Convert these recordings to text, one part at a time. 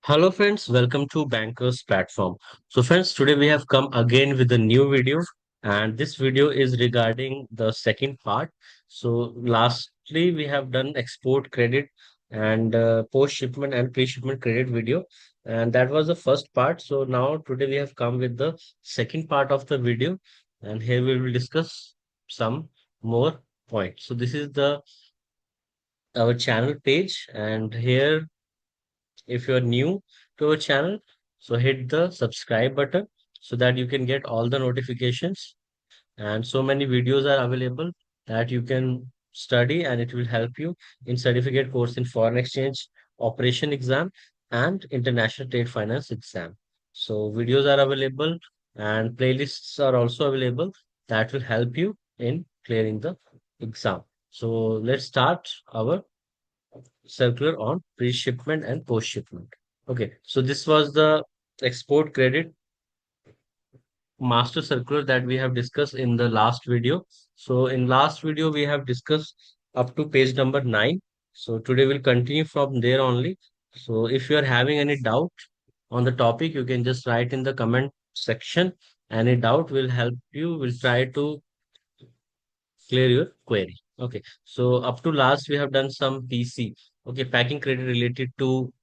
Hello friends, welcome to Bankers Platform. So friends, today we have come again with a new video and this video is regarding the second part. So lastly we have done export credit and post-shipment and pre-shipment credit video and that was the first part. So now today we have come with the second part of the video and here we will discuss some more points. So this is the our channel page and here if you're new to our channel, so hit the subscribe button so that you can get all the notifications. And so many videos are available that you can study and it will help you in certificate course in foreign exchange operation exam and international trade finance exam. So videos are available and playlists are also available that will help you in clearing the exam. So let's start our circular on pre-shipment and post-shipment. Okay, so this was the export credit master circular that we have discussed in the last video. So in last video, we have discussed up to page number 9. So today we'll continue from there only. So if you are having any doubt on the topic, you can just write in the comment section. Any doubt will help you. We'll try to clear your query. Okay, so up to last, we have done some PC. Okay, packing credit related to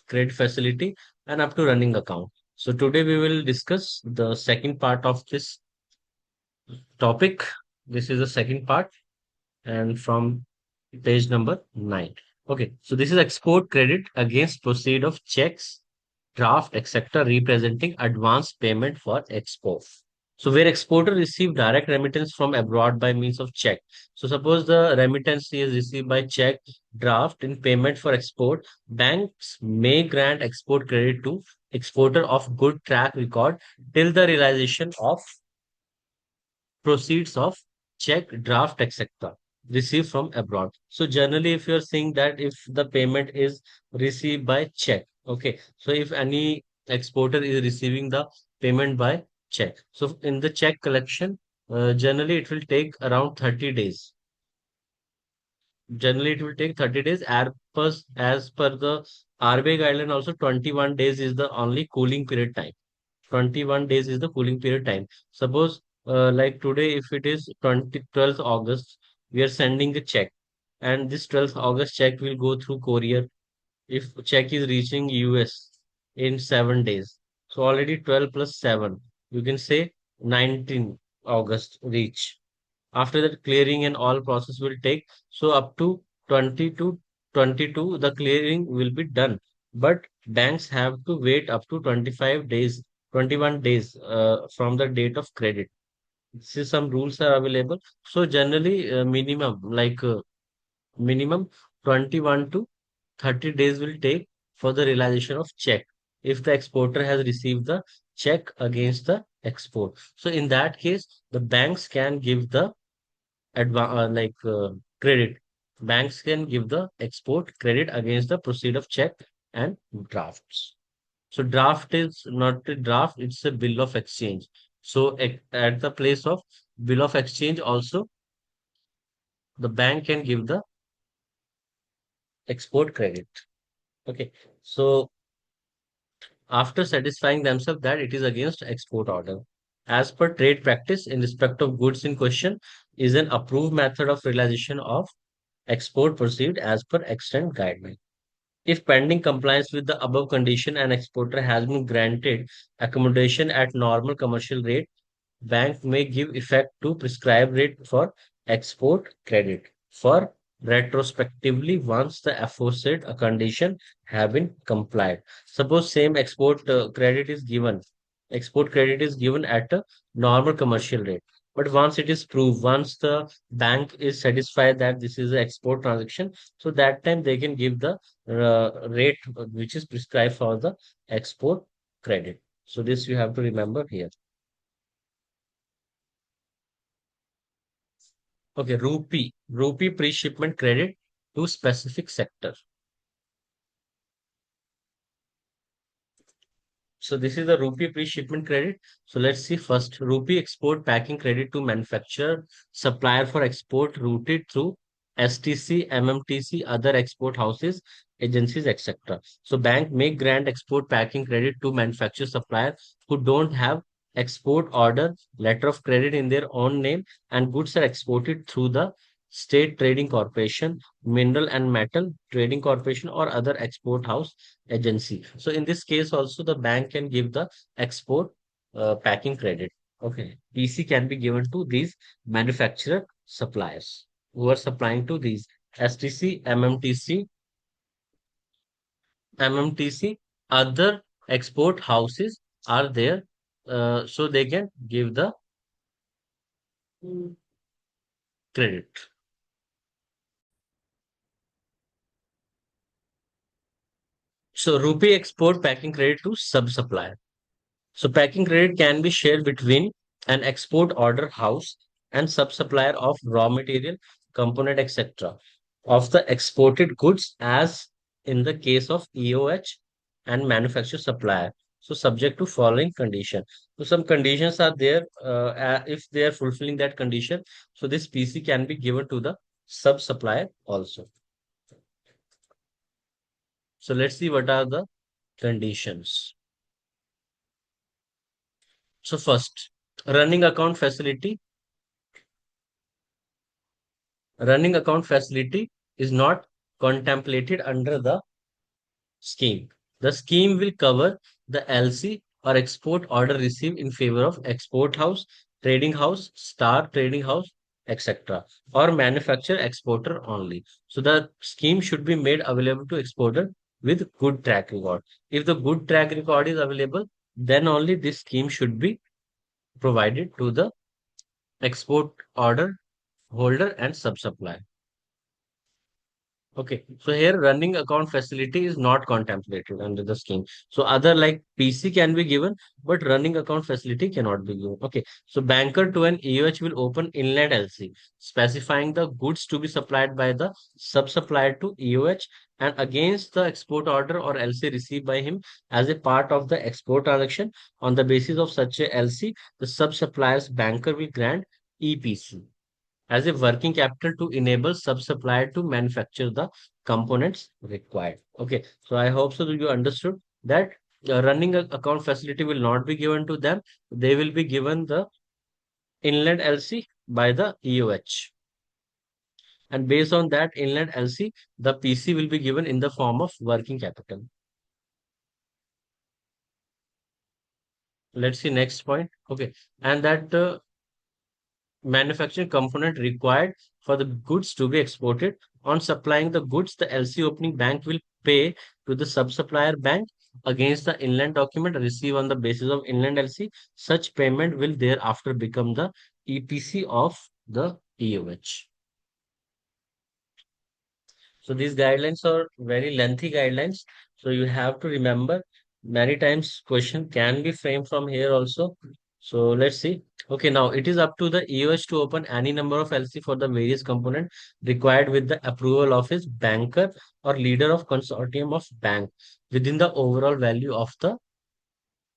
credit facility and up to running account. So today we will discuss the second part of this topic. This is the second part and from page number 9. Okay, so this is export credit against proceed of checks, draft, etc., representing advance payment for export. So where exporter receive direct remittance from abroad by means of check. So suppose the remittance is received by check, draft in payment for export, banks may grant export credit to exporter of good track record till the realization of proceeds of check, draft, etc. received from abroad. So generally, if you're saying that if the payment is received by check, okay. So if any exporter is receiving the payment by check, so in the check collection, generally it will take around 30 days. Generally, it will take 30 days. As per the RBI guideline, also 21 days is the only cooling period time. 21 days is the cooling period time. Suppose, like today, if it is 12th August, we are sending a check, and this 12th August check will go through courier. If check is reaching US in 7 days, so already 12 plus 7, you can say 19 August reach. After that, clearing and all process will take. So up to 20 to 22, the clearing will be done. But banks have to wait up to 25 days, 21 days from the date of credit. See, some rules are available. So generally, minimum 21 to 30 days will take for the realization of check if the exporter has received the check against the export. So in that case, the banks can give the credit. Banks can give the export credit against the proceed of check and drafts. So draft is not a draft, it's a bill of exchange. So at the place of bill of exchange also, the bank can give the export credit. Okay. So after satisfying themselves that it is against export order. As per trade practice in respect of goods in question is an approved method of realization of export perceived as per extant guideline. If pending compliance with the above condition, an exporter has been granted accommodation at normal commercial rate, bank may give effect to prescribed rate for export credit for retrospectively once the aforesaid condition have been complied. Suppose same export credit is given at a normal commercial rate. But once it is proved, once the bank is satisfied that this is an export transaction, so that time they can give the rate which is prescribed for the export credit. So this you have to remember here. Okay, rupee pre-shipment credit to specific sector. So this is the rupee pre-shipment credit. So let's see first rupee export packing credit to manufacturer supplier for export routed through. STC, MMTC, other export houses, agencies, etc. So bank may grant export packing credit to manufacturer suppliers who don't have export order, letter of credit in their own name, and goods are exported through the State Trading Corporation, Mineral and Metal Trading Corporation, or other export house agency. So in this case, also the bank can give the export packing credit. Okay, PC can be given to these manufacturer suppliers who are supplying to these STC, MMTC, other export houses are there, so they can give the credit. So rupee export packing credit to sub supplier. So packing credit can be shared between an export order house and sub-supplier of raw material, component, etc. of the exported goods as in the case of EOH and manufacturer supplier. So subject to following condition. So some conditions are there. If they are fulfilling that condition, so this PC can be given to the sub-supplier also. So let's see what are the conditions. So first, running account facility. Running account facility is not contemplated under the scheme. The scheme will cover the LC or export order received in favor of export house, trading house, star trading house, etc. or manufacturer exporter only. So the scheme should be made available to exporter with good track record. If the good track record is available, then only this scheme should be provided to the export order holder and sub-supplier. Okay, so here running account facility is not contemplated under the scheme. So other like PC can be given, but running account facility cannot be given. Okay, so banker to an EOH will open inland LC, specifying the goods to be supplied by the sub-supplier to EOH and against the export order or LC received by him as a part of the export transaction. On the basis of such a LC, the sub-supplier's banker will grant EPC as a working capital to enable sub-supplier to manufacture the components required. Okay, so I hope so that you understood that running account facility will not be given to them. They will be given the inland LC by the EOH. And based on that inland LC, the PC will be given in the form of working capital. Let's see next point. Okay, and that manufacturing component required for the goods to be exported. On supplying the goods, the LC opening bank will pay to the sub-supplier bank against the inland document received on the basis of inland LC. Such payment will thereafter become the EPC of the EOH. So these guidelines are very lengthy guidelines. So you have to remember many times question can be framed from here also. So let's see. Okay, now it is up to the EOH to open any number of LC for the various component required with the approval of his banker or leader of consortium of bank within the overall value of the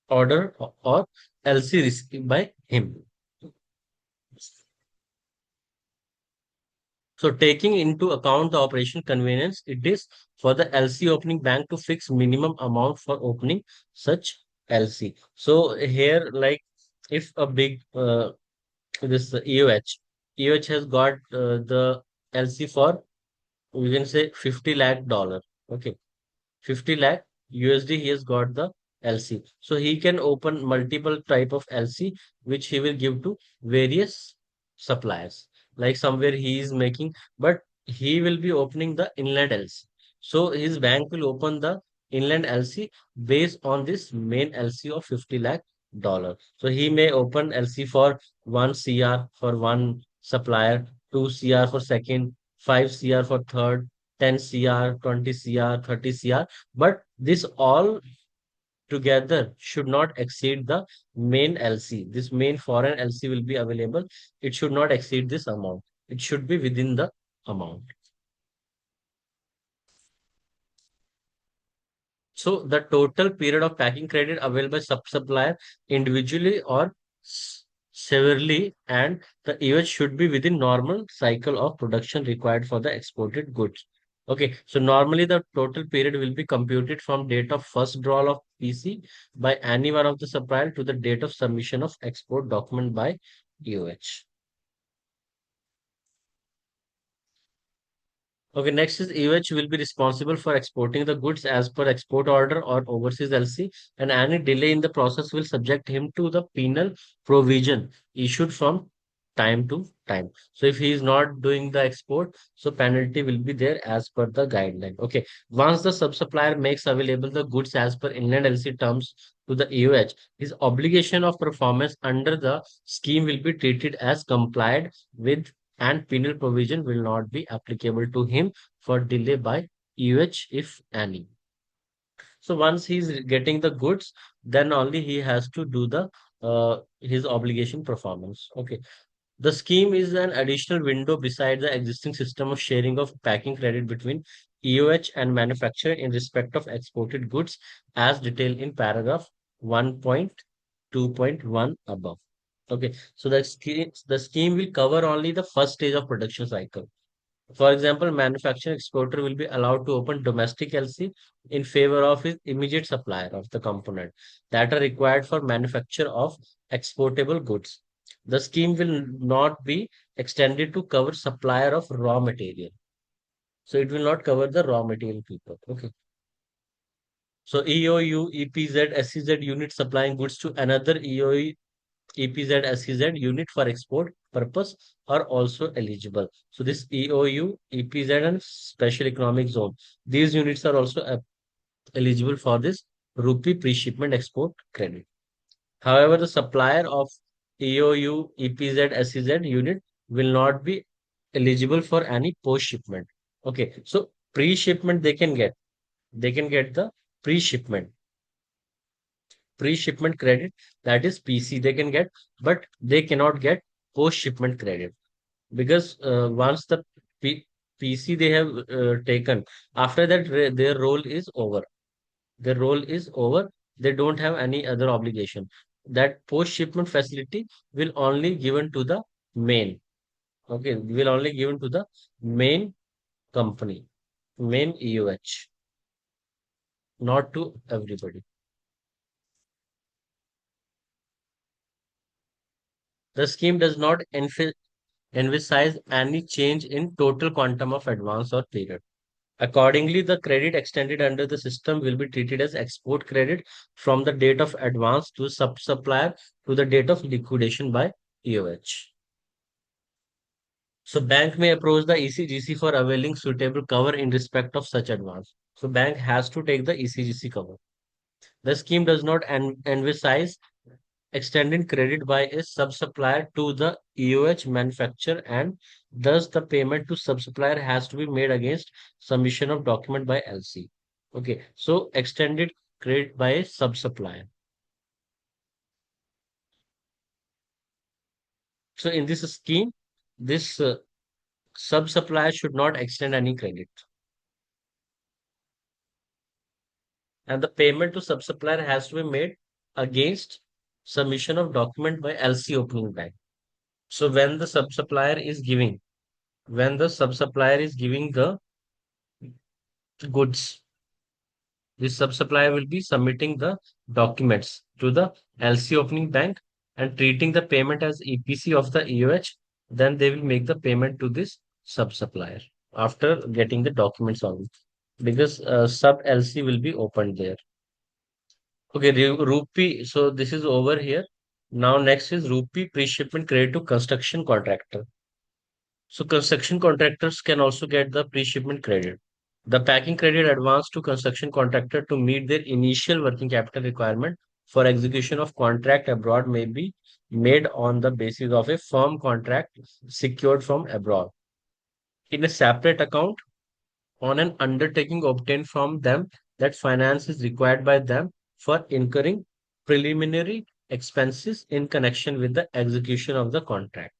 order or LC received by him. So taking into account the operation convenience, it is for the LC opening bank to fix minimum amount for opening such LC. So here, like if a big this EOH has got the LC for we can say 50 lakh dollar. Okay, 50 lakh USD he has got the LC. So he can open multiple type of LC which he will give to various suppliers. Like somewhere he is making, but he will be opening the inland LC. So his bank will open the inland LC based on this main LC of 50 lakh dollar. So he may open LC for 1 CR for one supplier, 2 CR for second, 5 CR for third, 10 CR, 20 CR, 30 CR, but this all together should not exceed the main LC. This main foreign LC will be available. It should not exceed this amount. It should be within the amount. So the total period of packing credit available by sub-supplier individually or severely, and the EOH should be within normal cycle of production required for the exported goods. Okay, so normally the total period will be computed from date of first draw of PC by any one of the supplier to the date of submission of export document by EOH. Okay, next is EOH will be responsible for exporting the goods as per export order or overseas LC, and any delay in the process will subject him to the penal provision issued from time to time. So if he is not doing the export, so penalty will be there as per the guideline. Okay, once the sub-supplier makes available the goods as per inland LC terms to the EOH, his obligation of performance under the scheme will be treated as complied with, and penal provision will not be applicable to him for delay by EH if any. So once he's getting the goods, then only he has to do the his obligation performance. Okay. The scheme is an additional window beside the existing system of sharing of packing credit between EOH and manufacturer in respect of exported goods as detailed in paragraph 1.2.1 above. Okay, so the scheme will cover only the first stage of production cycle. For example, manufacturer exporter will be allowed to open domestic LC in favor of his immediate supplier of the component that are required for manufacture of exportable goods. The scheme will not be extended to cover supplier of raw material. So it will not cover the raw material people. Okay. So EOU, EPZ, SEZ unit supplying goods to another EOU, EPZ, SEZ unit for export purpose are also eligible. So this EOU, EPZ and special economic zone, these units are also eligible for this rupee pre-shipment export credit. However, the supplier of EOU, EPZ, SEZ unit will not be eligible for any post-shipment. Okay, so pre-shipment they can get the pre-shipment pre-shipment credit, that is PC they can get, but they cannot get post-shipment credit because once the PC they have taken, after that their role is over. Their role is over. They don't have any other obligation. That post-shipment facility will only given to the main. Okay, will only given to the main company, main EOH, not to everybody. The scheme does not envisage any change in total quantum of advance or period. Accordingly, the credit extended under the system will be treated as export credit from the date of advance to sub-supplier to the date of liquidation by EOH. So bank may approach the ECGC for availing suitable cover in respect of such advance. So bank has to take the ECGC cover. The scheme does not envisage extending credit by a sub-supplier to the EOH manufacturer, and thus the payment to sub-supplier has to be made against submission of document by LC. Okay, so extended credit by a sub-supplier. So in this scheme, this sub-supplier should not extend any credit, and the payment to sub-supplier has to be made against submission of document by LC opening bank. So when the sub-supplier is giving the goods, this sub-supplier will be submitting the documents to the LC opening bank and treating the payment as EPC of the EOH. Then they will make the payment to this sub-supplier after getting the documents on it, because sub LC will be opened there. Okay, rupee. So this is over here. Now next is rupee pre-shipment credit to construction contractor. So construction contractors can also get the pre-shipment credit. The packing credit advance to construction contractor to meet their initial working capital requirement for execution of contract abroad may be made on the basis of a firm contract secured from abroad in a separate account on an undertaking obtained from them that finance is required by them for incurring preliminary expenses in connection with the execution of the contract.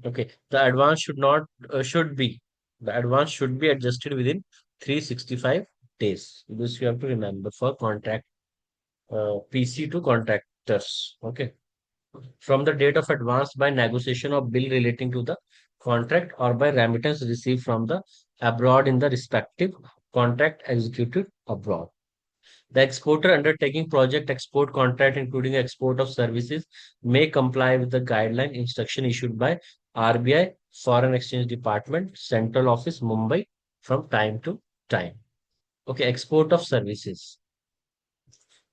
Okay, the advance should not should be the advance should be adjusted within 365 days. This you have to remember for contract PC to contractors. Okay. from the date of advance by negotiation of bill relating to the contract or by remittance received from the abroad in the respective contract executed abroad. The exporter undertaking project export contract, including export of services, may comply with the guideline instruction issued by RBI, Foreign Exchange Department, Central Office, Mumbai, from time to time. Okay, export of services.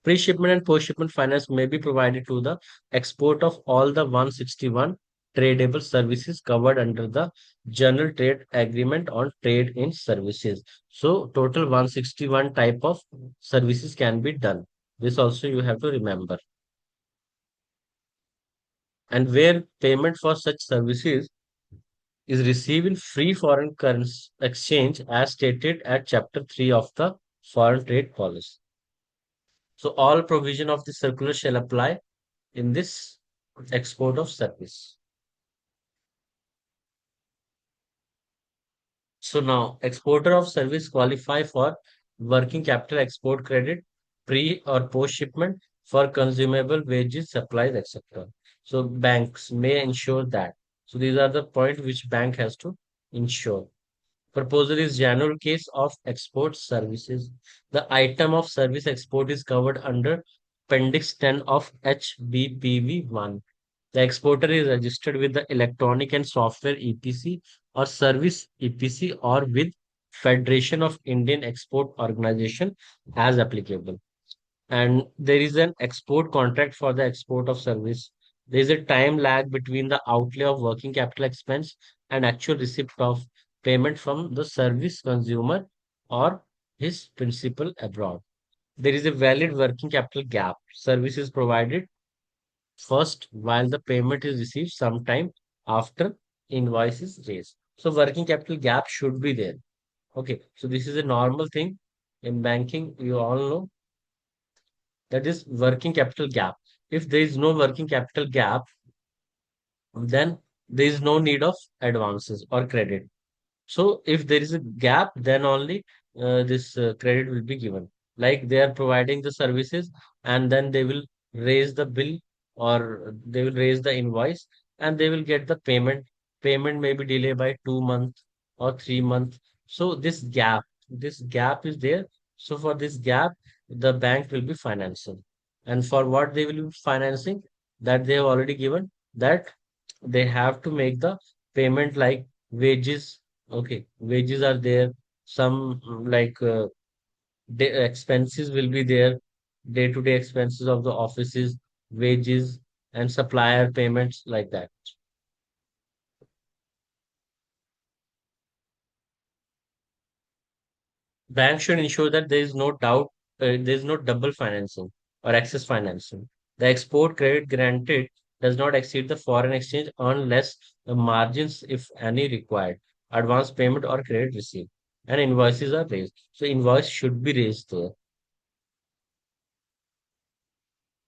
Pre-shipment and post-shipment finance may be provided to the export of all the 161 tradable services covered under the General Trade Agreement on Trade in Services. So total 161 type of services can be done. This also you have to remember. And where payment for such services is received in free foreign currency exchange as stated at Chapter 3 of the Foreign Trade Policy. So all provision of the circular shall apply in this export of service. So now exporter of service qualify for working capital export credit, pre or post shipment for consumable wages, supplies, etc. So banks may ensure that. So these are the points which bank has to ensure. Proposal is general case of export services. The item of service export is covered under Appendix 10 of HBPV 1. The exporter is registered with the electronic and software EPC or service EPC or with Federation of Indian Export Organization as applicable. And there is an export contract for the export of service. There is a time lag between the outlay of working capital expense and actual receipt of payment from the service consumer or his principal abroad. There is a valid working capital gap. Service is provided first while the payment is received sometime after invoice is raised. So working capital gap should be there. Okay, so this is a normal thing in banking. You all know that is working capital gap. If there is no working capital gap, then there is no need of advances or credit. So if there is a gap, then only this credit will be given. Like they are providing the services and then they will raise the bill or they will raise the invoice and they will get the payment. Payment may be delayed by 2 months or 3 months. So this gap is there. So for this gap, the bank will be financing. And for what they will be financing, that they have already given, that they have to make the payment like wages. Okay, wages are there. Some expenses will be there. Day-to-day expenses of the offices, wages, and supplier payments like that. Bank should ensure that there is no doubt, there is no double financing or excess financing. The export credit granted does not exceed the foreign exchange unless the margins, if any, required, advance payment or credit received, and invoices are raised. So invoice should be raised there.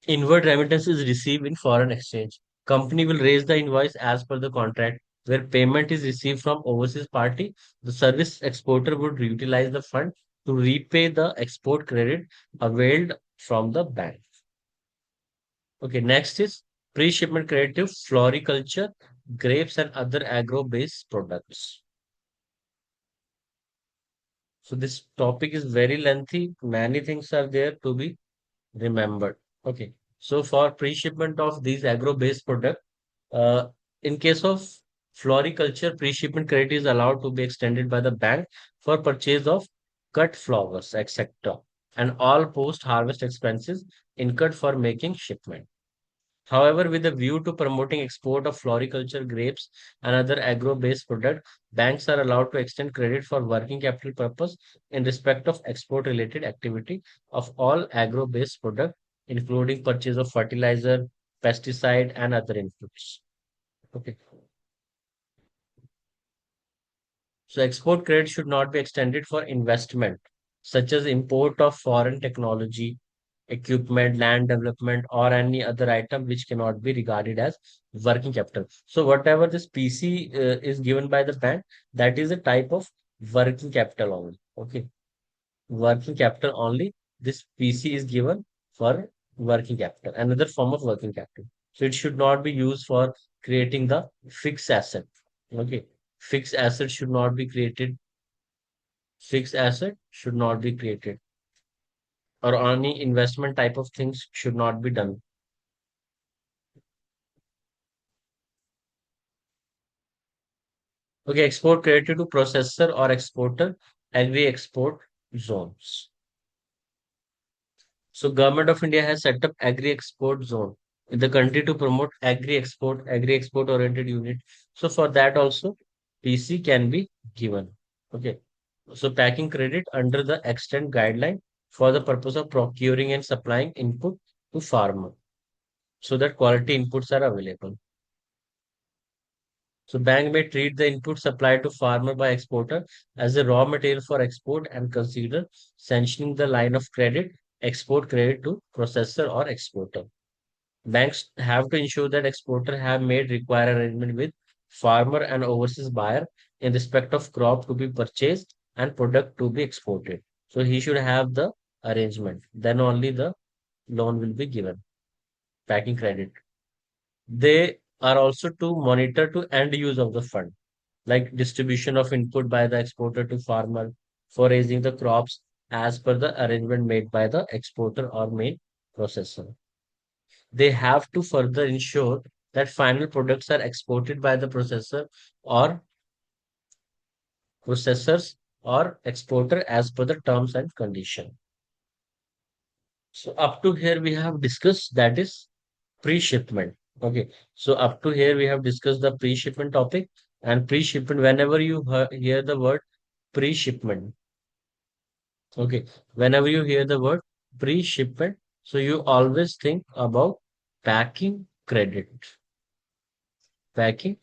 Inward remittance is received in foreign exchange. Company will raise the invoice as per the contract. Where payment is received from overseas party, the service exporter would utilize the fund to repay the export credit availed from the bank. Okay, next is pre-shipment credit to floriculture, grapes and other agro-based products. So this topic is very lengthy. Many things are there to be remembered. Okay. So for pre-shipment of these agro-based product, uh, in case of floriculture, pre-shipment credit is allowed to be extended by the bank for purchase of cut flowers, etc., and all post-harvest expenses incurred for making shipment. However, with a view to promoting export of floriculture grapes and other agro-based product, banks are allowed to extend credit for working capital purpose in respect of export-related activity of all agro-based product, including purchase of fertilizer, pesticide, and other inputs. Okay. So export credit should not be extended for investment, such as import of foreign technology, equipment, land development, or any other item which cannot be regarded as working capital. So whatever this PC is given by the bank, that is a type of working capital only. Okay, working capital only. This PC is given for working capital, another form of working capital. So it should not be used for creating the fixed asset. Okay. Fixed asset should not be created. Fixed asset should not be created, or any investment type of things should not be done. Okay. Export credited to processor or exporter, agri export zones. So Government of India has set up agri-export zone in the country to promote agri-export oriented unit. So for that also, PC can be given. Okay. So packing credit under the extent guideline for the purpose of procuring and supplying input to farmer so that quality inputs are available. So bank may treat the input supplied to farmer by exporter as a raw material for export and consider sanctioning the line of credit, export credit to processor or exporter. Banks have to ensure that exporter have made required arrangement with farmer and overseas buyer in respect of crop to be purchased and product to be exported. So he should have the arrangement. Then only the loan will be given, packing credit. They are also to monitor to end use of the fund, like distribution of input by the exporter to farmer for raising the crops as per the arrangement made by the exporter or main processor. They have to further ensure that final products are exported by the or processors or exporter as per the terms and condition. So up to here we have discussed that is pre-shipment. Okay. So up to here we have discussed the pre-shipment topic, and pre-shipment whenever you hear the word pre-shipment. Okay. Whenever you hear the word pre-shipment, so you always think about packing credit. Packing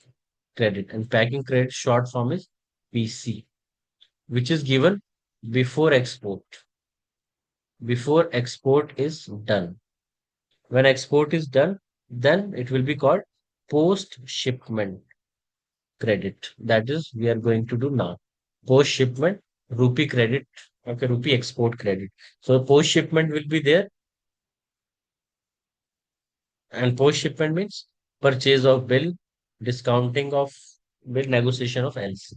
credit, and packing credit short form is PC, which is given before export. Before export is done. When export is done, then it will be called post shipment credit. That is, we are going to do now. Post shipment rupee credit, okay, rupee export credit. So post shipment will be there, and post shipment means purchase of bill, discounting of bill, negotiation of LC.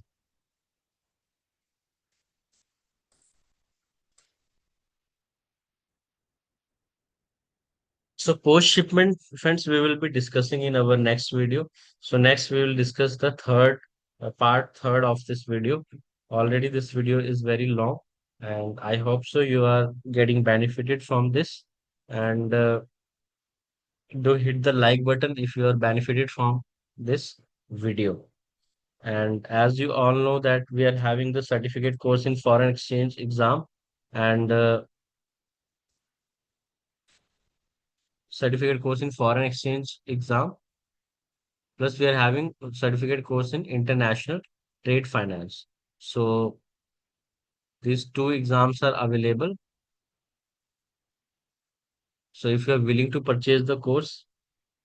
So post-shipment friends, we will be discussing in our next video. So next we will discuss the third of this video. Already this video is very long, and I hope so you are getting benefited from this. And do hit the like button if you are benefited from this video. And as you all know that we are having the certificate course in foreign exchange exam, and certificate course in foreign exchange exam. Plus, we are having a certificate course in international trade finance. So these two exams are available. So if you are willing to purchase the course,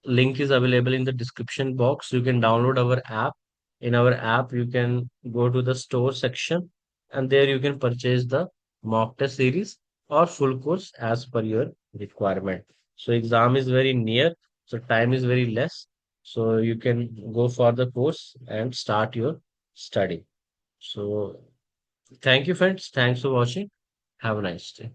link is available in the description box. You can download our app. In our app, you can go to the store section, and there you can purchase the mock test series or full course as per your requirement. So exam is very near, so time is very less. So you can go for the course and start your study. So thank you, friends. Thanks for watching. Have a nice day.